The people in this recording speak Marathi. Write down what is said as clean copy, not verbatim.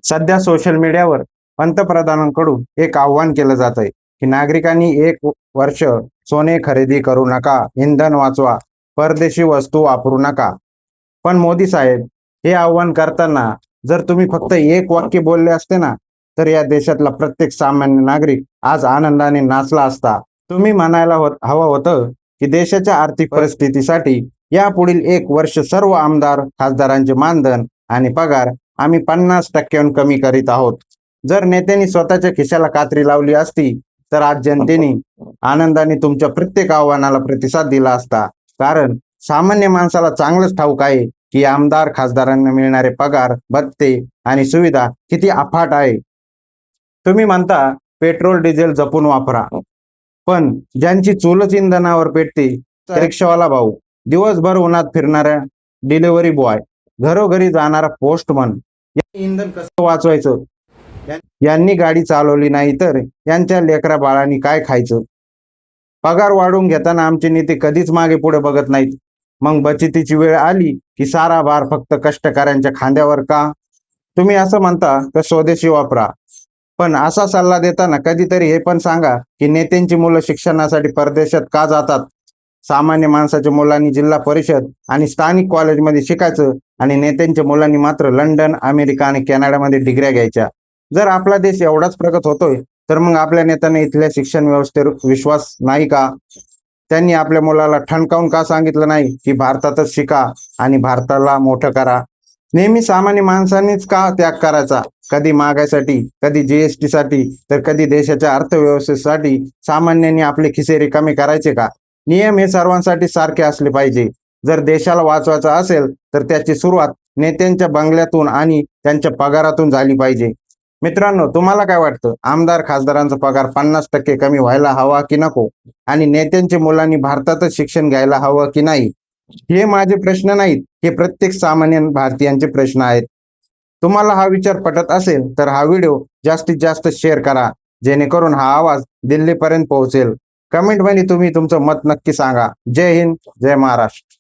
सध्या सोशल मीडियावर पंतप्रधानांकडून एक आव्हान केलं जात आहे की नागरिकांनी 1 वर्ष सोने खरेदी करू नका, इंधन वाचवा, परदेशी वस्तू वापरू नका. पण मोदी साहेब, हे आव्हान करताना जर तुम्ही फक्त एक वाक्य बोलले असते ना, तर या देशातला प्रत्येक सामान्य नागरिक आज आनंदाने नाचला असता. तुम्ही म्हणायला हवं होतं की देशाच्या आर्थिक परिस्थितीसाठी यापुढील 1 वर्ष सर्व आमदार खासदारांचे मानधन आणि पगार आम्ही 50% कमी करीत आहोत. जर नेत्यांनी स्वतःच्या खिशाला कात्री लावली असती, तर आज जनतेने आनंदाने तुमच्या प्रत्येक आव्हानाला प्रतिसाद दिला असता. कारण सामान्य माणसाला चांगलंच ठाऊक आहे की आमदार खासदारांना मिळणारे पगार, भत्ते आणि सुविधा किती अफाट आहे. तुम्ही म्हणता पेट्रोल डिझेल जपून वापरा, पण ज्यांची चूलच इंधनावर पेटते, रिक्षावाला भाऊ, दिवसभर उन्हात फिरणाऱ्या डिलिव्हरी बॉय, घरोघरी जाणारा पोस्टमन, या इंधन कसं वाचवायचं? यांनी गाडी चालवली नाही तर यांच्या लेकरा बाळांनी काय खायचं? पगार वाढवून घेताना आमचे नेते कधीच मागे पुढे बघत नाहीत. मग बचतीची वेळ आली की सारा भार फक्त कष्टकऱ्यांच्या खांद्यावर का? तुम्ही असं म्हणता तर स्वदेशी वापरा, पण असा सल्ला देताना कधीतरी हे पण सांगा की नेत्यांची मुलं शिक्षणासाठी परदेशात का जातात? सामान्य माणसाच्या मुलांनी जिल्हा परिषद आणि स्थानिक कॉलेजमध्ये शिकायचं आणि नेत्यांच्या मुलांनी मात्र लंडन, अमेरिका आणि कॅनडामध्ये डिग्र्या घ्यायच्या. जर आपला देश एवढाच प्रगत होतोय, तर मग आपल्या नेत्यांना इथल्या शिक्षण व्यवस्थेवर विश्वास नाही का? त्यांनी आपल्या मुलाला ठणकावून का सांगितलं नाही की भारतातच शिका आणि भारताला मोठं करा? नेहमी सामान्य माणसांनीच का त्याग करायचा? कधी महागाईसाठी, कधी जीएसटी साठी, तर कधी देशाच्या अर्थव्यवस्थेसाठी सामान्यांनी आपले खिसे रिकामे करायचे का? नियम हे सर्वांसाठी सारखे असले पाहिजे. जर देशाला वाचवायचं असेल तर त्याची सुरुवात नेत्यांच्या बंगल्यातून आणि त्यांच्या पगारातून झाली पाहिजे. मित्रांनो, तुम्हाला काय वाटतं? आमदार खासदारांचा पगार 50% कमी व्हायला हवा की नको? आणि नेत्यांच्या मुलांनी भारतातच शिक्षण घ्यायला हवं की नाही? हे माझे प्रश्न नाहीत, हे प्रत्येक सामान्य भारतीयांचे प्रश्न आहेत. तुम्हाला हा विचार पटत असेल तर हा व्हिडिओ जास्तीत जास्त शेअर करा, जेणेकरून हा आवाज दिल्लीपर्यंत पोहोचेल. कमेंटमध्ये तुम्ही तुमचं मत नक्की सांगा. जय हिंद, जय महाराष्ट्र.